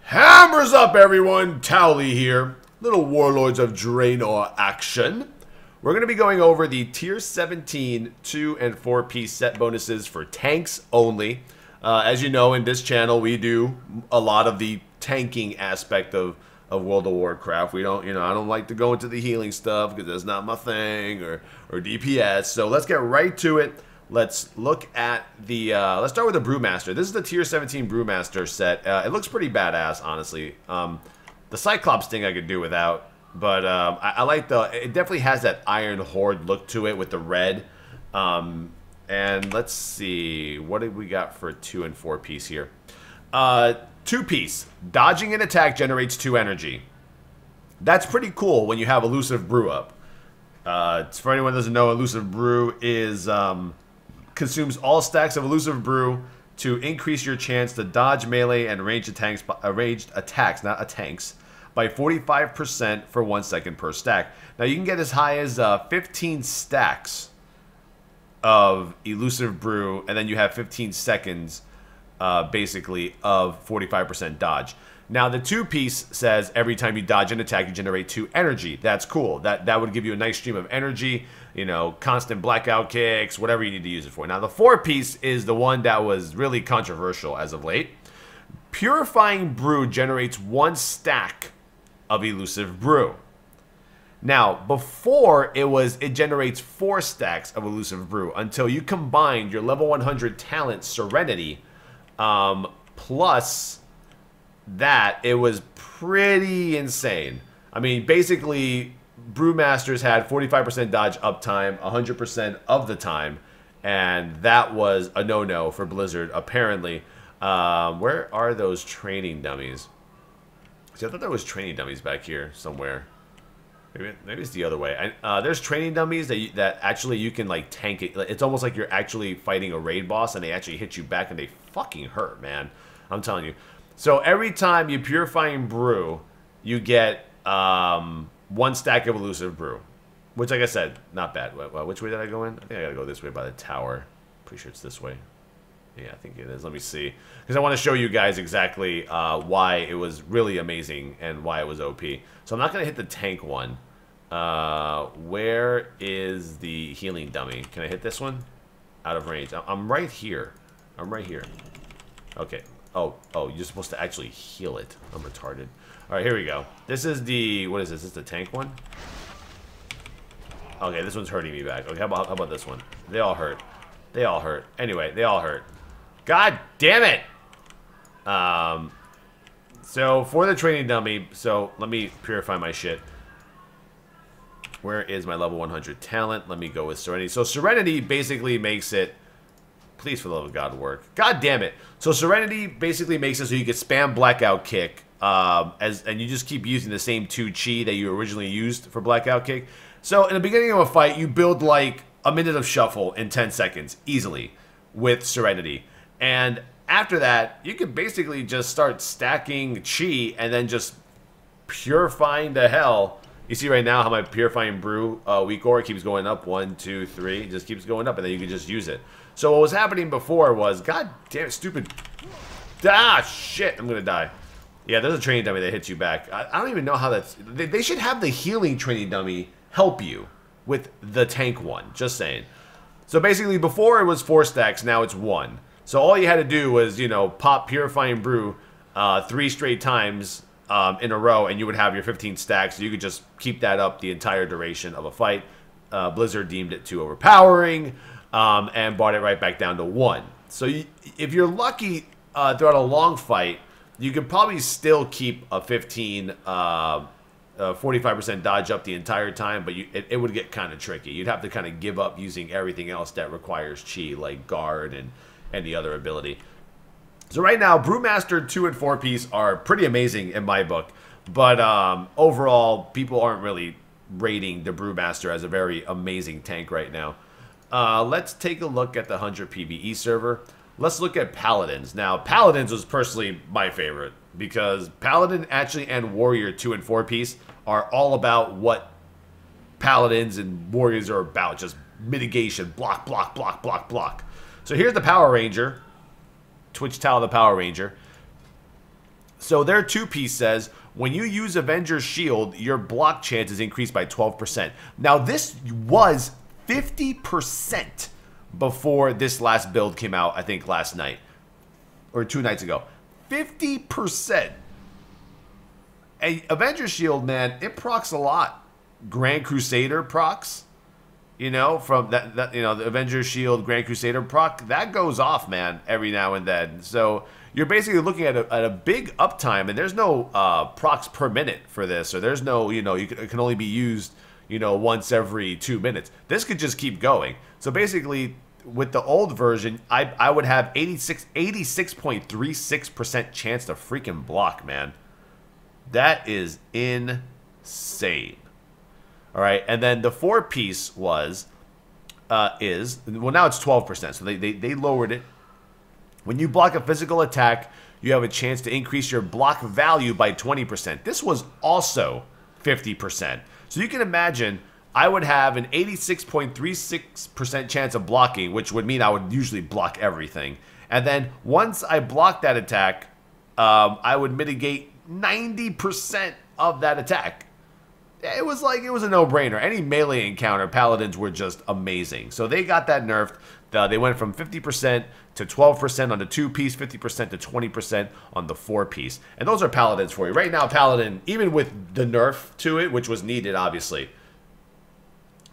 Hammers up, everyone! Towelliee here. Little Warlords of Draenor action. We're going to be going over the Tier 17 2- and 4-piece set bonuses for tanks only. As you know, in this channel, we do a lot of the tanking aspect of World of Warcraft. We don't, I don't like to go into the healing stuff because that's not my thing, or DPS. So let's get right to it. Let's look at the, let's start with the Brewmaster. This is the Tier 17 Brewmaster set. It looks pretty badass, honestly. The Cyclops thing I could do without, but I like it definitely has that Iron Horde look to it with the red. And let's see, what did we got for 2- and 4-piece here? 2-piece, dodging an attack generates 2 energy. That's pretty cool when you have Elusive Brew up. For anyone who doesn't know, Elusive Brew is consumes all stacks of Elusive Brew to increase your chance to dodge melee and ranged attacks, not tanks, by 45% for 1 second per stack. Now you can get as high as 15 stacks of Elusive Brew, and then you have 15 seconds basically of 45% dodge. Now the 2-piece says every time you dodge an attack you generate 2 energy. That's cool. That would give you a nice stream of energy, constant blackout kicks, whatever you need to use it for. Now the 4-piece is the one that was really controversial as of late. Purifying Brew generates 1 stack of Elusive Brew. Now, before it generates 4 stacks of Elusive Brew until you combined your level 100 talent Serenity plus that. It was pretty insane. I mean, basically, Brewmasters had 45% dodge uptime 100% of the time, and that was a no-no for Blizzard, apparently. Where are those training dummies? See, I thought there was training dummies back here somewhere. Maybe it's the other way. There's training dummies that actually you can like tank it. It's almost like you're actually fighting a raid boss, and they actually hit you back, and they fucking hurt, man. I'm telling you. So every time you Purifying Brew, you get 1 stack of Elusive Brew, which, like I said, not bad. Which way did I go in? I think I gotta go this way by the tower. Pretty sure it's this way. Yeah, I think it is. Let me see, because I want to show you guys exactly why it was really amazing and why it was OP. So I'm not gonna hit the tank one. Where is the healing dummy? Can I hit this one? Out of range. I'm right here. I'm right here. Okay. Oh, you're supposed to actually heal it. I'm retarded. All right, here we go. This is the, what is this? Is this the tank one? Okay, this one's hurting me back. Okay, how about this one? They all hurt. They all hurt. Anyway, they all hurt. God damn it! So for the training dummy, so let me purify my shit. Where is my level 100 talent? Let me go with Serenity. So Serenity basically makes it, please for the love of God work. God damn it. So Serenity basically makes it so you can spam Blackout Kick, and you just keep using the same 2 chi that you originally used for Blackout Kick. So in the beginning of a fight, you build like a minute of shuffle in 10 seconds, easily, with Serenity. And after that, you can basically just start stacking chi and then just purifying the hell. You see right now how my Purifying Brew weak aura keeps going up. 1, 2, 3. It just keeps going up, and then you can just use it. So what was happening before was, god damn it, stupid. Ah, shit, I'm gonna die. Yeah, there's a training dummy that hits you back. I don't even know how that's... They should have the healing training dummy help you with the tank one. Just saying. So basically, before it was 4 stacks, now it's 1. So all you had to do was, pop Purifying Brew 3 straight times in a row, and you would have your 15 stacks. You could just keep that up the entire duration of a fight. Blizzard deemed it too overpowering, and brought it right back down to 1. So if you're lucky throughout a long fight, you can probably still keep a 45% dodge up the entire time, but it would get kind of tricky. You'd have to kind of give up using everything else that requires chi, like guard and the other ability. So right now, Brewmaster 2- and 4-piece are pretty amazing in my book, but overall, people aren't really rating the Brewmaster as a very amazing tank right now. Let's take a look at the 100 PvE server. Let's look at Paladins. Now, Paladins was personally my favorite, because Paladin actually and Warrior 2- and 4-piece are all about what Paladins and Warriors are about. Just mitigation, block, block, block, block, block. So here's the Power Ranger. Twitch Towel the Power Ranger. So their 2-piece says, when you use Avenger's Shield, your block chance is increased by 12%. Now this was 50% before this last build came out, I think last night. Or 2 nights ago. 50%. And Avenger's Shield, man, it procs a lot. Grand Crusader procs. You know, from that you know, the Avengers Shield, Grand Crusader proc, that goes off, man, every now and then. So you're basically looking at a big uptime, and there's no procs per minute for this, or there's no, you know, it can only be used, you know, once every 2 minutes. This could just keep going. So basically, with the old version, I would have 86.36% chance to freaking block, man. That is insane. All right, and then the 4-piece was, well, now it's 12%, so they lowered it. When you block a physical attack, you have a chance to increase your block value by 20%. This was also 50%. So you can imagine I would have an 86.36% chance of blocking, which would mean I would usually block everything. And then once I block that attack, I would mitigate 90% of that attack. It was a no-brainer. Any melee encounter, Paladins were just amazing. So they got that nerfed. They went from 50% to 12% on the 2-piece, 50% to 20% on the 4-piece. And those are Paladins for you. Right now, Paladin, even with the nerf to it, which was needed, obviously,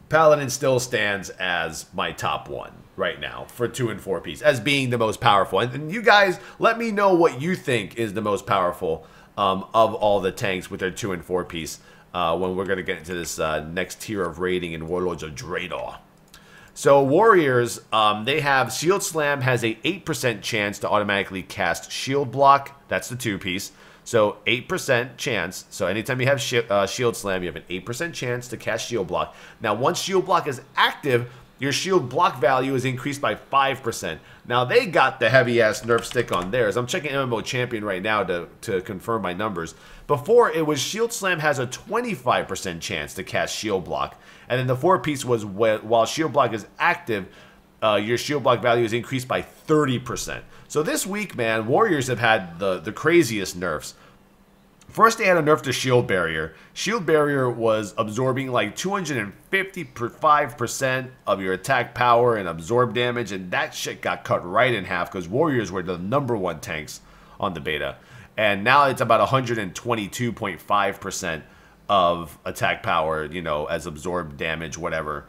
Paladin still stands as my top one right now for 2 and 4-piece, as being the most powerful. And you guys, let me know what you think is the most powerful of all the tanks with their 2 and 4-piece. When we're going to get into this next tier of rating in Warlords of Draenor. So Warriors, they have Shield Slam has a 8% chance to automatically cast Shield Block. That's the 2-piece. So 8% chance. So anytime you have Shield Slam, you have an 8% chance to cast Shield Block. Now once Shield Block is active, your shield block value is increased by 5%. Now, they got the heavy-ass nerf stick on theirs. I'm checking MMO Champion right now to confirm my numbers. Before, it was Shield Slam has a 25% chance to cast Shield Block. And then the 4-piece was while Shield Block is active, your shield block value is increased by 30%. So this week, man, Warriors have had the craziest nerfs. First, they had a nerf to Shield Barrier. Shield Barrier was absorbing like 255% of your attack power and absorb damage, and that shit got cut right in half because Warriors were the #1 tanks on the beta. And now it's about 122.5% of attack power, you know, as absorbed damage, whatever,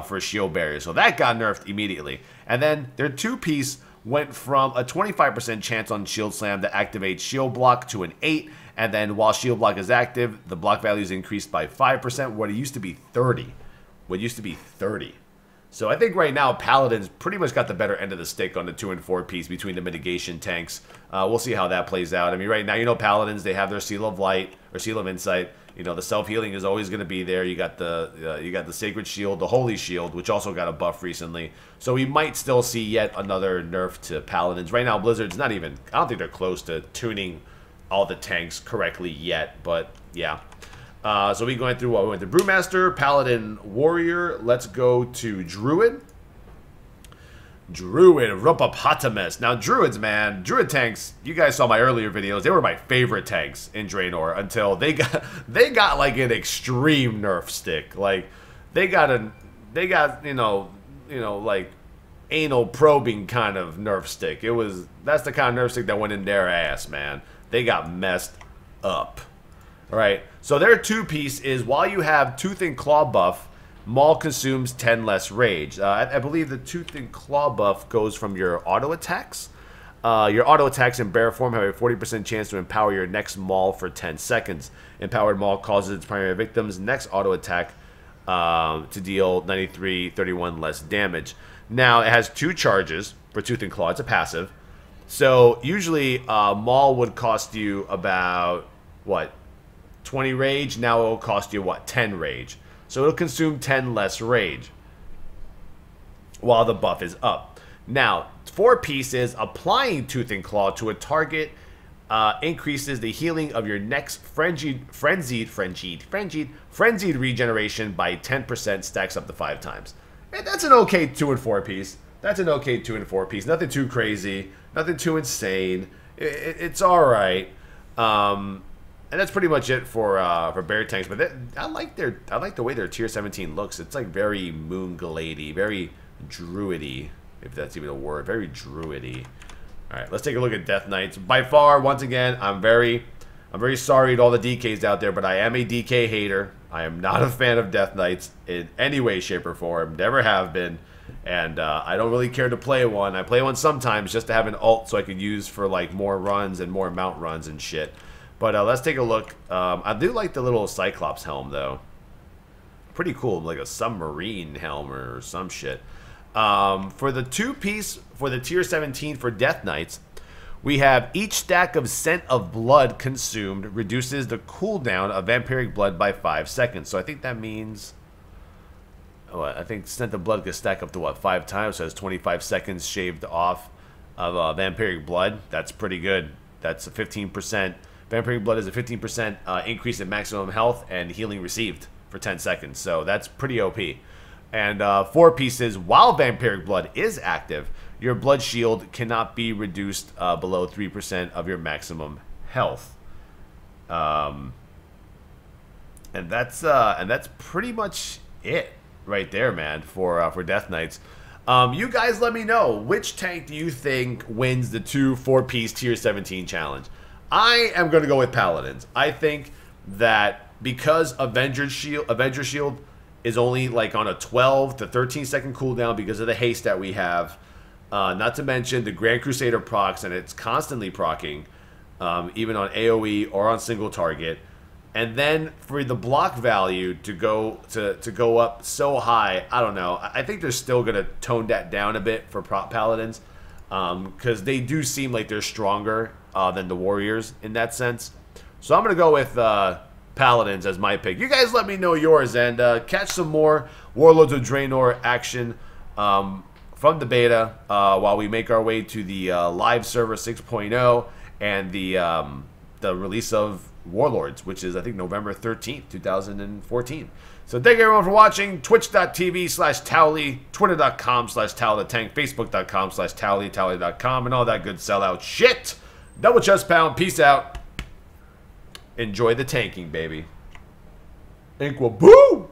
for Shield Barrier. So that got nerfed immediately. And then their 2-piece went from a 25% chance on Shield Slam to activate Shield Block to an 8%. And then while Shield Block is active, the block value is increased by 5%, what it used to be 30. What used to be 30. So I think right now, Paladins pretty much got the better end of the stick on the 2 and 4-piece between the mitigation tanks. We'll see how that plays out. I mean, right now, you know, Paladins, they have their Seal of Light, or Seal of Insight. You know, the self-healing is always going to be there. You got the Sacred Shield, the Holy Shield, which also got a buff recently. So we might still see yet another nerf to Paladins. Right now, Blizzard's not even, I don't think they're close to tuning all the tanks correctly yet, but yeah. So we going through what? We went to Brewmaster, Paladin, Warrior. Let's go to Druid. Druid, Rupapotamus. Now, Druids, man, Druid tanks, you guys saw my earlier videos. They were my favorite tanks in Draenor until they got like an extreme nerf stick. Like, they got, you know, like anal probing kind of nerf stick. That's the kind of nerf stick that went in their ass, man. They got messed up. All right, so their 2-piece is while you have Tooth and Claw buff, Maul consumes 10 less rage. I believe the Tooth and Claw buff goes from your auto attacks. Your auto attacks in bear form have a 40% chance to empower your next Maul for 10 seconds. Empowered Maul causes its primary victim's next auto attack to deal 93/31 less damage. Now, it has 2 charges for Tooth and Claw. It's a passive. So usually Maul would cost you about, what, 20 rage? Now it will cost you, what, 10 rage. So it'll consume 10 less rage while the buff is up. Now, 4-piece is applying Tooth and Claw to a target increases the healing of your next frenzied regeneration by 10%, stacks up to 5 times. And that's an okay 2 and 4-piece. That's an okay 2 and 4-piece. Nothing too crazy. Nothing too insane. It's all right. And that's pretty much it for bear tanks. But I like the way their tier 17 looks. It's like very Moonglade-y, very Druid-y, if that's even a word. Very Druid-y. All right, let's take a look at Death Knights. By far, once again, I'm very sorry to all the DKs out there, but I am a DK hater. I am not a fan of Death Knights in any way, shape, or form. Never have been. And I don't really care to play one. I play one sometimes just to have an ult so I could use for like more runs and more mount runs and shit. But let's take a look. I do like the little Cyclops helm though. Pretty cool, like a submarine helm or some shit. For the 2-piece for the tier 17 for Death Knights, we have each stack of Scent of Blood consumed reduces the cooldown of Vampiric Blood by 5 seconds. So I think that means... Oh, I think Scent of Blood can stack up to, what, 5 times? So that's 25 seconds shaved off of Vampiric Blood. That's pretty good. That's a 15%. Vampiric Blood is a 15% increase in maximum health and healing received for 10 seconds. So that's pretty OP. And 4 pieces, while Vampiric Blood is active, your blood shield cannot be reduced below 3% of your maximum health. And that's pretty much it right there, man, for Death Knights. You guys let me know, which tank do you think wins the 2 4-piece tier 17 challenge? I am going to go with Paladins. I think that because Avenger Shield is only like on a 12 to 13 second cooldown because of the haste that we have, not to mention the Grand Crusader procs, and it's constantly procking, even on AoE or on single target. And then for the block value to go up so high, I don't know. I think they're still going to tone that down a bit for Paladins, because they do seem like they're stronger than the Warriors in that sense. So I'm going to go with Paladins as my pick. You guys let me know yours, and catch some more Warlords of Draenor action from the beta while we make our way to the live server 6.0 and the release of Warlords, which is, I think, November 13th, 2014. So thank you everyone for watching. Twitch.tv/Towelliee, Twitter.com/TowelTheTank, Facebook.com/Towelliee, Towelliee.com, and all that good sellout shit. Double chest pound. Peace out. Enjoy the tanking, baby. Inqua, boo!